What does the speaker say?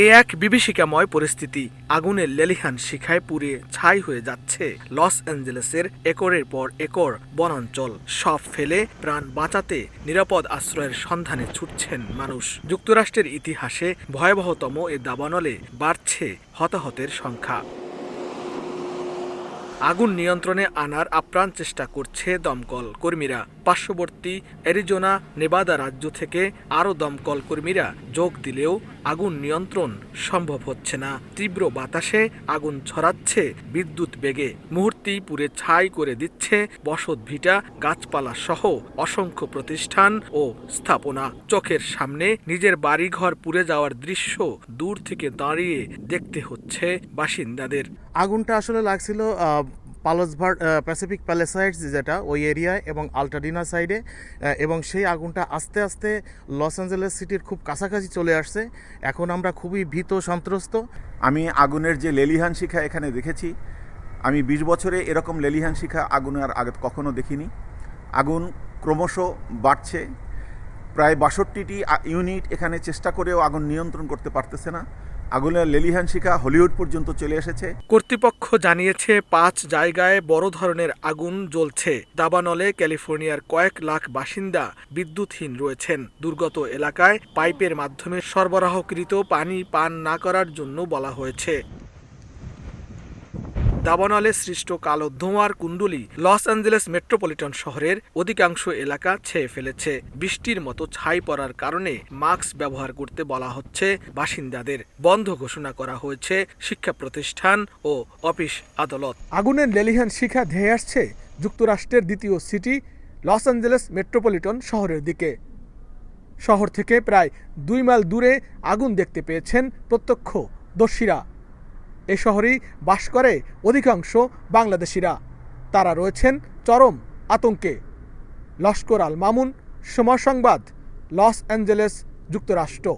এক বিভীষিকাময় পরিস্থিতি। আগুনের লেলিহান শিখায় পুড়ে ছাই হয়ে যাচ্ছে লস অ্যাঞ্জেলেসের একরের পর একর বনাঞ্চল। সব ফেলে প্রাণ বাঁচাতে নিরাপদ আশ্রয়ের সন্ধানে ছুটছেন মানুষ। যুক্তরাষ্ট্রের ইতিহাসে ভয়াবহতম এ দাবানলে বাড়ছে হতাহতের সংখ্যা। আগুন নিয়ন্ত্রণে আনার আপ্রাণ চেষ্টা করছে দমকল কর্মীরা। পার্শ্ববর্তী অ্যারিজোনা, নেভাদা রাজ্য থেকে আরও দমকল কর্মীরা যোগ দিলেও আগুন নিয়ন্ত্রণ সম্ভব হচ্ছে না। তীব্র বাতাসে আগুন ছড়াচ্ছে বিদ্যুৎ বেগে, মুহূর্তেই পুড়ে ছাই করে দিচ্ছে বসতভিটা, গাছপালা সহ অসংখ্য প্রতিষ্ঠান ও স্থাপনা। চোখের সামনে নিজের বাড়িঘর পুড়ে যাওয়ার দৃশ্য দূর থেকে দাঁড়িয়ে দেখতে হচ্ছে বাসিন্দাদের। আগুনটা আসলে লাগছিল পালসভার্ড প্যাসিফিক প্যালেসাইডস যেটা ওই এরিয়ায় এবং আল্টাডিনা সাইডে, এবং সেই আগুনটা আস্তে আস্তে লস অ্যাঞ্জেলেস সিটির খুব কাছাকাছি চলে আসছে। এখন আমরা খুবই ভীত সন্ত্রস্ত। আমি আগুনের যে লেলিহান শিখা এখানে দেখেছি, আমি 20 বছরে এরকম লেলিহান শিখা আগুনের আগে কখনো দেখিনি। আগুন ক্রমশ বাড়ছে। প্রায় 62টি ইউনিট এখানে চেষ্টা করেও আগুন নিয়ন্ত্রণ করতে পারতেছে না। আগুনের লেলিহান শিখা হলিউড পর্যন্ত চলে এসেছে। কর্তৃপক্ষ জানিয়েছে 5 জায়গায় বড় ধরনের আগুন জ্বলছে। দাবানলে ক্যালিফোর্নিয়ার কয়েক লাখ বাসিন্দা বিদ্যুৎহীন রয়েছেন। দুর্গত এলাকায় পাইপের মাধ্যমে সরবরাহকৃত পানি পান না করার জন্য বলা হয়েছে। দাবানলে সৃষ্ট কালো ধোঁয়ার কুণ্ডলী লস অ্যাঞ্জেলেস মেট্রোপলিটন শহরের অধিকাংশ এলাকা ছেয়ে ফেলেছে। বৃষ্টির মতো ছাই পড়ার কারণে মাস্ক ব্যবহার করতে বলা হচ্ছে বাসিন্দাদের। বন্ধ ঘোষণা করা হয়েছে শিক্ষা প্রতিষ্ঠান ও অফিস আদালত। আগুনের লেলিহান শিখা ধেয়ে আসছে যুক্তরাষ্ট্রের দ্বিতীয় সিটি লস অ্যাঞ্জেলেস মেট্রোপলিটন শহরের দিকে। শহর থেকে প্রায় 2 মাইল দূরে আগুন দেখতে পেয়েছেন প্রত্যক্ষদর্শীরা। এ শহরেই বাস করে অধিকাংশ বাংলাদেশিরা। তারা রয়েছেন চরম আতঙ্কে। লস্কর আল মামুন, সময় সংবাদ, লস অ্যাঞ্জেলেস, যুক্তরাষ্ট্র।